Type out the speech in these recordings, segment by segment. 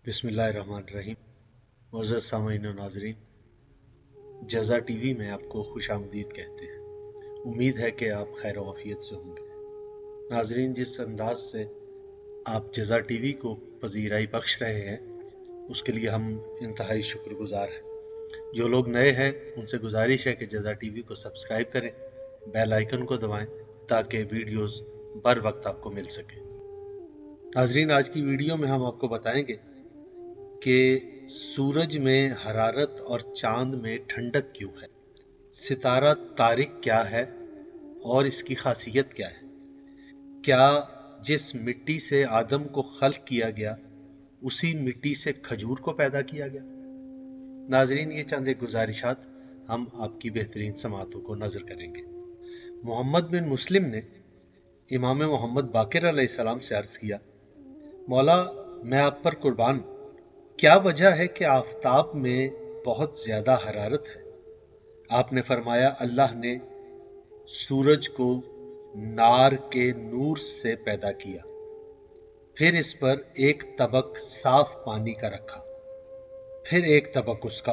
बिस्मिल्लाहिर्रहमानिर्रहीम। मुअज़्ज़ज़ सामीन व नाज़रीन, जज़ा टीवी में आपको खुशामदीद कहते हैं। उम्मीद है कि आप खैर व आफियत से होंगे। नाज़रीन, जिस अंदाज से आप जज़ा टीवी को पज़ीराई बख्श रहे हैं उसके लिए हम इंतहाई शुक्रगुज़ार हैं। जो लोग नए हैं उनसे गुजारिश है कि जज़ा टीवी को सब्सक्राइब करें, बेल आइकन को दबाएं ताकि वीडियोस बर वक्त आपको मिल सके। नाज़रीन, आज की वीडियो में हम आपको बताएंगे कि सूरज में हरारत और चांद में ठंडक क्यों है, सितारा तारिक क्या है और इसकी खासियत क्या है, क्या जिस मिट्टी से आदम को खल्क किया गया उसी मिट्टी से खजूर को पैदा किया गया। नाजरीन, ये चंद एक गुजारिशात हम आपकी बेहतरीन समातों को नजर करेंगे। मोहम्मद बिन मुस्लिम ने इमाम मोहम्मद बाकिर अलैहिस्सलाम से अर्ज किया, मौला मैं आप पर कुर्बान, क्या वजह है कि आफताब में बहुत ज्यादा हरारत है? आपने फरमाया, अल्लाह ने सूरज को नार के नूर से पैदा किया, फिर इस पर एक तबक साफ पानी का रखा, फिर एक तबक उसका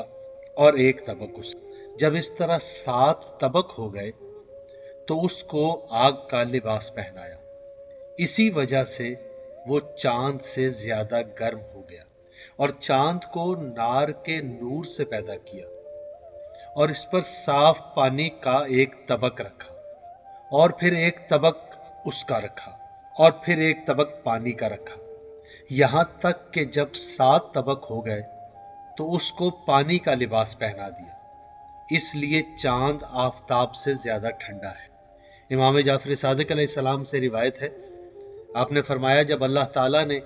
और एक तबक उसका। जब इस तरह 7 तबक हो गए तो उसको आग का लिबास पहनाया। इसी वजह से वो चांद से ज्यादा गर्म हो गया और चांद को नार के नूर से पैदा किया और इस पर साफ पानी का एक तबक रखा और फिर एक तबक उसका रखा और फिर एक तबक पानी का रखा, यहां तक कि जब 7 तबक हो गए तो उसको पानी का लिबास पहना दिया। इसलिए चांद आफताब से ज्यादा ठंडा है। इमाम जाफर सादिक अलैहिस्सलाम से रिवायत है, आपने फरमाया, जब अल्लाह ताला ने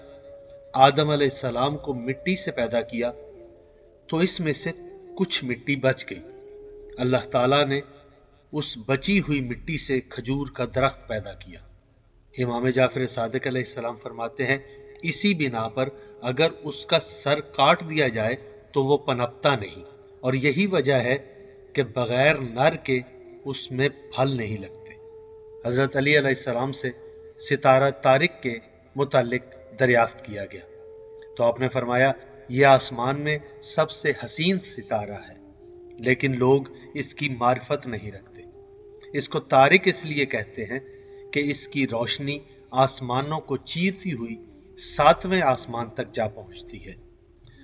आदम अलैहिस्सलाम को मिट्टी से पैदा किया तो इसमें से कुछ मिट्टी बच गई। अल्लाह ताला ने उस बची हुई मिट्टी से खजूर का दरख्त पैदा किया। इमाम जाफर सादिक अलैहिस्सलाम फरमाते हैं, इसी बिना पर अगर उसका सर काट दिया जाए तो वो पनपता नहीं, और यही वजह है कि बगैर नर के उसमें फल नहीं लगते। हजरत अली अलैहिस्सलाम से सितारा तारिक के मुतालिक दरियाफ्त किया गया तो आपने फरमाया, यह आसमान में सबसे हसीन सितारा है, लेकिन लोग इसकी मारिफत नहीं रखते। इसको तारिक इसलिए कहते हैं कि इसकी रोशनी आसमानों को चीरती हुई 7वें आसमान तक जा पहुंचती है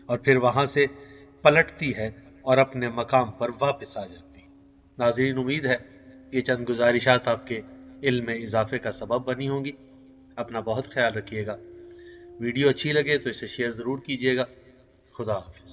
और फिर वहां से पलटती है और अपने मकाम पर वापस आ जाती है। नाज़रीन, उम्मीद है ये चंद गुजारिशात आपके इल्म में इजाफे का सबब बनी होंगी। अपना बहुत ख्याल रखिएगा। वीडियो अच्छी लगे तो इसे शेयर ज़रूर कीजिएगा। खुदा हाफिज़।